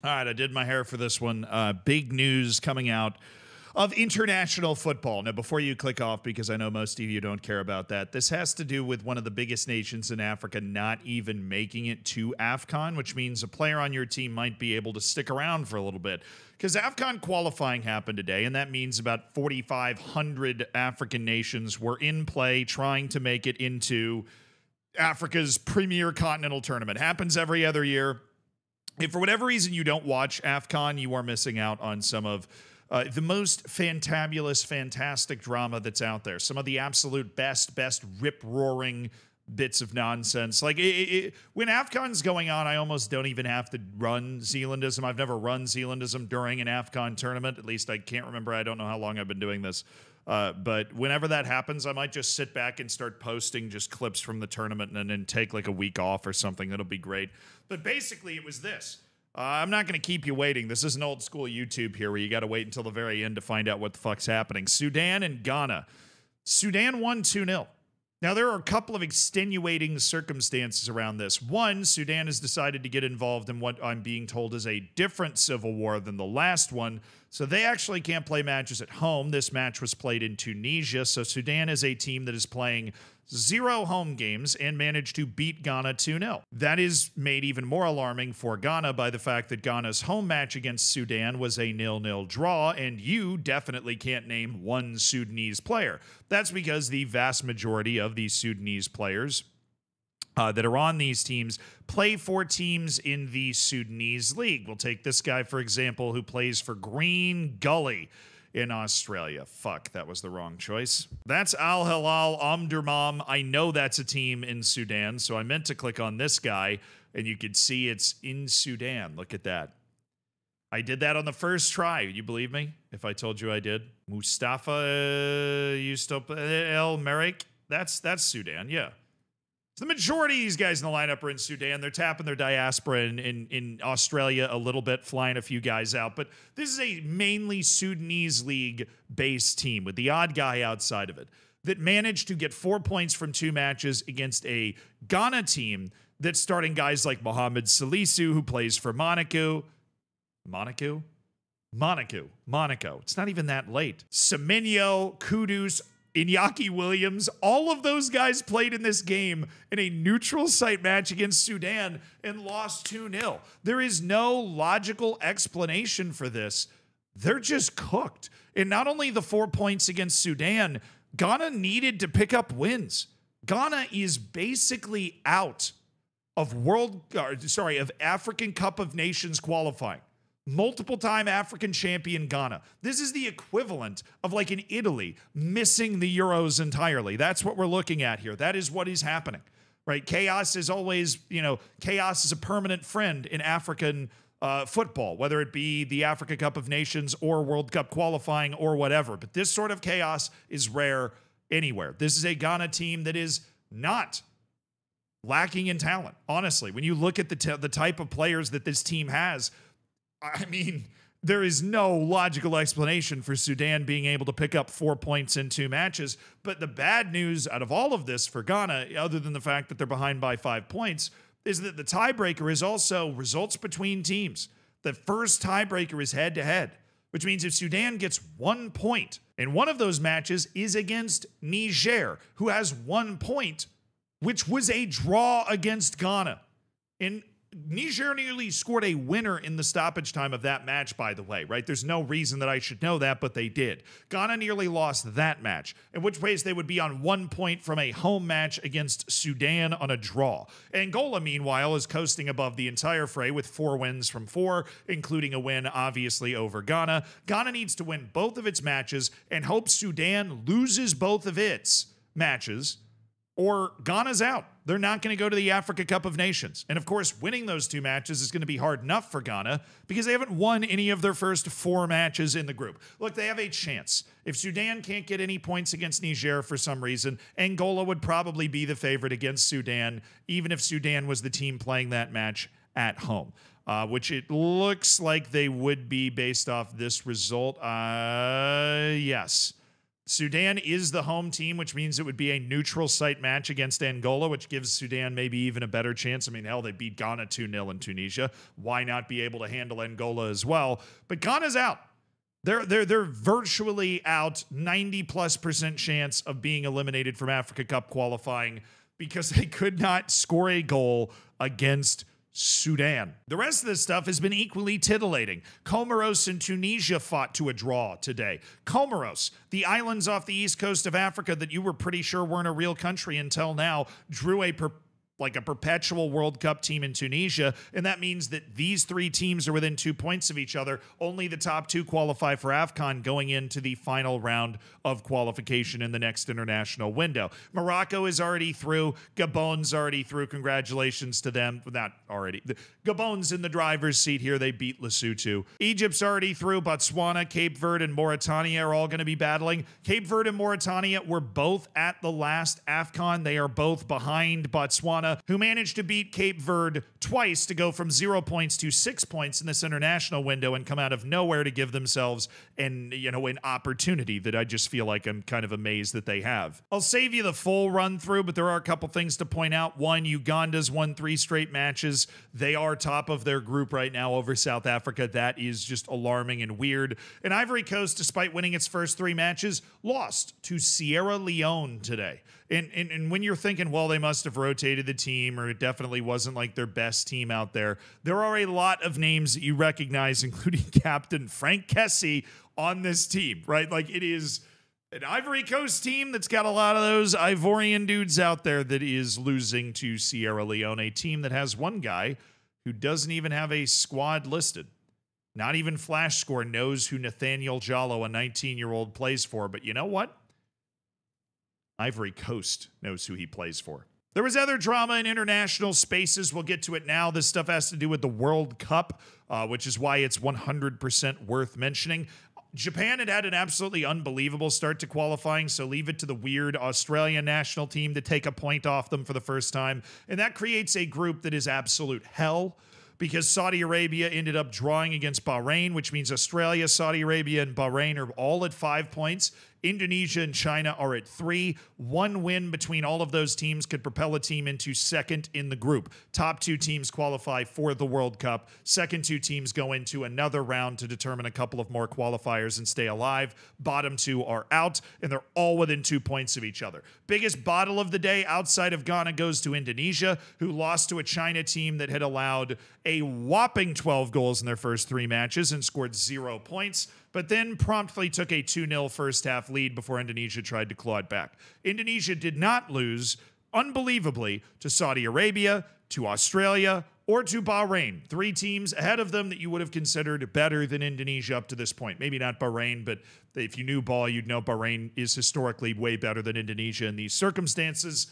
All right, I did my hair for this one. Big news coming out of international football. Now, before you click off, because I know most of you don't care about that, this has to do with one of the biggest nations in Africa not even making it to AFCON, which means a player on your team might be able to stick around for a little bit. Because AFCON qualifying happened today, and that means about 4,500 African nations were in play trying to make it into Africa's premier continental tournament. Happens every other year. If for whatever reason you don't watch AFCON, you are missing out on some of the most fantabulous, fantastic drama that's out there. Some of the absolute best rip-roaring bits of nonsense. Like, when AFCON's going on, I almost don't even have to run Zealandism. I've never run Zealandism during an AFCON tournament. At least I can't remember. I don't know how long I've been doing this. But whenever that happens, I might just sit back and start posting just clips from the tournament and then take like a week off or something. That'll be great. But basically, it was this. I'm not going to keep you waiting. This isn't old school YouTube here where you got to wait until the very end to find out what the fuck's happening. Sudan and Ghana. Sudan won 2-0. Now, there are a couple of extenuating circumstances around this. One, Sudan has decided to get involved in what I'm being told is a different civil war than the last one, so they actually can't play matches at home. This match was played in Tunisia, so Sudan is a team that is playing 0 home games and managed to beat Ghana 2-0. That is made even more alarming for Ghana by the fact that Ghana's home match against Sudan was a 0-0 draw, and you definitely can't name one Sudanese player. That's because the vast majority of these Sudanese players that are on these teams play for teams in the Sudanese League. We'll take this guy, for example, who plays for Green Gully in Australia. Fuck, that was the wrong choice. That's Al Hilal Omdurman. I know that's a team in Sudan, so I meant to click on this guy, and you could see it's in Sudan. Look at that. I did that on the first try. You believe me if I told you I did? Mustafa El Merrick. That's Sudan, yeah. So the majority of these guys in the lineup are in Sudan. They're tapping their diaspora in Australia a little bit, flying a few guys out. But this is a mainly Sudanese league-based team with the odd guy outside of it that managed to get 4 points from 2 matches against a Ghana team that's starting guys like Mohamed Salisu, who plays for Monaco. Monaco. It's not even that late. Semenyo, Kudus, Iñaki Williams, all of those guys played in this game in a neutral site match against Sudan and lost 2-0. There is no logical explanation for this. They're just cooked. And not only the 4 points against Sudan, Ghana needed to pick up wins. Ghana is basically out of African Cup of Nations qualifying. Multiple-time African champion Ghana. This is the equivalent of like an Italy missing the Euros entirely. That's what we're looking at here. That is what is happening, right? Chaos is always, chaos is a permanent friend in African football, whether it be the Africa Cup of Nations or World Cup qualifying or whatever. But this sort of chaos is rare anywhere. This is a Ghana team that is not lacking in talent. Honestly, when you look at the type of players that this team has, I mean, there is no logical explanation for Sudan being able to pick up 4 points in 2 matches. But the bad news out of all of this for Ghana, other than the fact that they're behind by 5 points, is that the tiebreaker is also results between teams. The first tiebreaker is head-to-head, which means if Sudan gets 1 point, and one of those matches is against Niger, who has 1 point, which was a draw against Ghana. And Niger nearly scored a winner in the stoppage time of that match, by the way, right? There's no reason that I should know that, but they did. Ghana nearly lost that match, in which case they would be on 1 point from a home match against Sudan on a draw. Angola, meanwhile, is coasting above the entire fray with 4 wins from 4, including a win, obviously, over Ghana. Ghana needs to win both of its matches and hope Sudan loses both of its matches, or Ghana's out. They're not going to go to the Africa Cup of Nations. And of course, winning those 2 matches is going to be hard enough for Ghana because they haven't won any of their first 4 matches in the group. Look, they have a chance. If Sudan can't get any points against Niger for some reason, Angola would probably be the favorite against Sudan, even if Sudan was the team playing that match at home, which it looks like they would be based off this result. Yes. Sudan is the home team, which means it would be a neutral site match against Angola, which gives Sudan maybe even a better chance. I mean, hell, they beat Ghana 2-0 in Tunisia. Why not be able to handle Angola as well? But Ghana's out. They're virtually out, 90+% chance of being eliminated from Africa Cup qualifying because they could not score a goal against Sudan. The rest of this stuff has been equally titillating. Comoros and Tunisia fought to a draw today. Comoros, the islands off the east coast of Africa that you were pretty sure weren't a real country until now, drew a perpetual World Cup team in Tunisia, and that means that these three teams are within 2 points of each other. Only the top two qualify for AFCON going into the final round of qualification in the next international window. Morocco is already through. Gabon's already through. Congratulations to them. Not already. Gabon's in the driver's seat here. They beat Lesotho. Egypt's already through. Botswana, Cape Verde, and Mauritania are all going to be battling. Cape Verde and Mauritania were both at the last AFCON. They are both behind Botswana, who managed to beat Cape Verde twice to go from 0 points to 6 points in this international window and come out of nowhere to give themselves an opportunity that I just feel like I'm kind of amazed that they have. I'll save you the full run through, but there are a couple things to point out. One, Uganda's won 3 straight matches. They are top of their group right now over South Africa. That is just alarming and weird. And Ivory Coast, despite winning its first 3 matches, lost to Sierra Leone today. And when you're thinking, well, they must have rotated the team, or it definitely wasn't like their best team out there, there are a lot of names that you recognize, including Captain Frank Kessie on this team, right? Like, it is an Ivory Coast team that's got a lot of those Ivorian dudes out there that is losing to Sierra Leone, a team that has one guy who doesn't even have a squad listed. Not even Flash Score knows who Nathaniel Jallo, a 19-year-old, plays for. But you know what? Ivory Coast knows who he plays for. There was other drama in international spaces. We'll get to it now. This stuff has to do with the World Cup, which is why it's 100% worth mentioning. Japan had an absolutely unbelievable start to qualifying, so leave it to the weird Australian national team to take a point off them for the first time. And that creates a group that is absolute hell, because Saudi Arabia ended up drawing against Bahrain, which means Australia, Saudi Arabia, and Bahrain are all at 5 points. Indonesia and China are at 3. One win between all of those teams could propel a team into second in the group. Top 2 teams qualify for the World Cup. Second 2 teams go into another round to determine a couple of more qualifiers and stay alive. Bottom 2 are out, and they're all within 2 points of each other. Biggest bottle of the day outside of Ghana goes to Indonesia, who lost to a China team that had allowed a whopping 12 goals in their first 3 matches and scored 0 points, but then promptly took a 2-0 first half lead before Indonesia tried to claw it back. Indonesia did not lose, unbelievably, to Saudi Arabia, to Australia, or to Bahrain. 3 teams ahead of them that you would have considered better than Indonesia up to this point. Maybe not Bahrain, but if you knew ball, you'd know Bahrain is historically way better than Indonesia in these circumstances.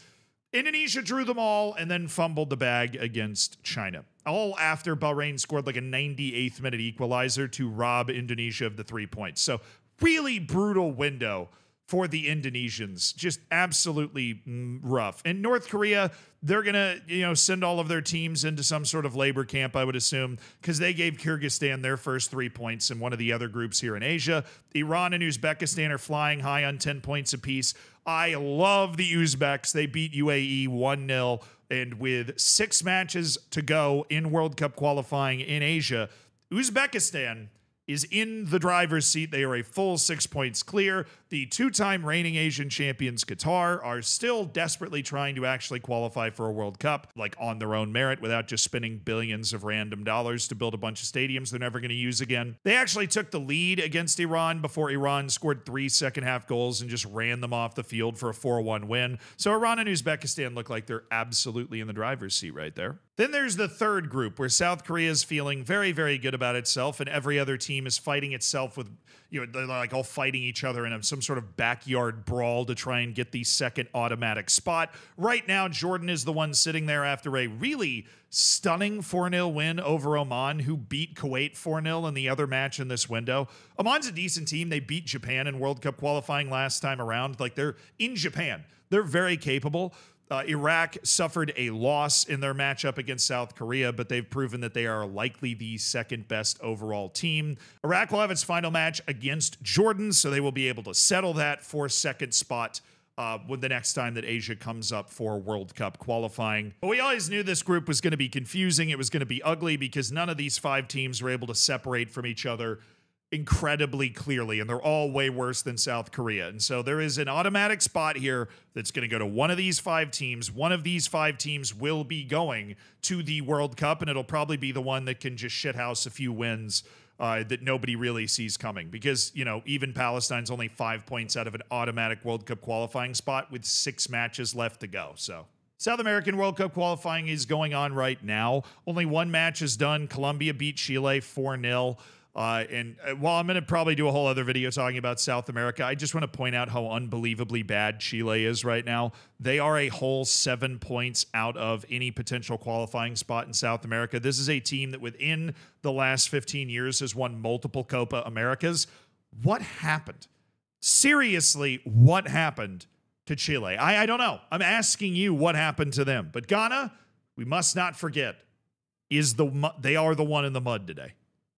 Indonesia drew them all and then fumbled the bag against China. All after Bahrain scored like a 98th minute equalizer to rob Indonesia of the 3 points. So really brutal window for the Indonesians. Just absolutely rough. And North Korea, they're going to, send all of their teams into some sort of labor camp, I would assume, because they gave Kyrgyzstan their first 3 points in one of the other groups here in Asia. Iran and Uzbekistan are flying high on 10 points apiece. I love the Uzbeks. They beat UAE 1-0. And with 6 matches to go in World Cup qualifying in Asia, Uzbekistan is in the driver's seat. They are a full 6 points clear. The 2-time reigning Asian champions, Qatar, are still desperately trying to actually qualify for a World Cup, like on their own merit, without just spending billions of random dollars to build a bunch of stadiums they're never going to use again. They actually took the lead against Iran before Iran scored 3 second-half goals and just ran them off the field for a 4-1 win. So Iran and Uzbekistan look like they're absolutely in the driver's seat right there. Then there's the third group, where South Korea is feeling very, very good about itself, and every other team is fighting itself with, they're like all fighting each other in some sort of backyard brawl to try and get the second automatic spot. Right now, Jordan is the one sitting there after a really stunning 4-0 win over Oman, who beat Kuwait 4-0 in the other match in this window. Oman's a decent team. They beat Japan in World Cup qualifying last time around. Like, they're in Japan. They're very capable. Iraq suffered a loss in their matchup against South Korea, but they've proven that they are likely the second best overall team. Iraq will have its final match against Jordan, so they will be able to settle that for second spot when the next time that Asia comes up for World Cup qualifying. But we always knew this group was going to be confusing. It was going to be ugly because none of these 5 teams were able to separate from each other incredibly clearly, and they're all way worse than South Korea. And so there is an automatic spot here that's going to go to one of these 5 teams. One of these 5 teams will be going to the World Cup, and it'll probably be the one that can just shithouse a few wins that nobody really sees coming, because, you know, even Palestine's only 5 points out of an automatic World Cup qualifying spot with 6 matches left to go. So South American World Cup qualifying is going on right now. Only 1 match is done. Colombia beat Chile 4-0. And while I'm going to probably do a whole other video talking about South America, I just want to point out how unbelievably bad Chile is right now. They are a whole 7 points out of any potential qualifying spot in South America. This is a team that within the last 15 years has won multiple Copa Americas. What happened? Seriously, what happened to Chile? I don't know. I'm asking you what happened to them. But Ghana, we must not forget, they are the one in the mud today.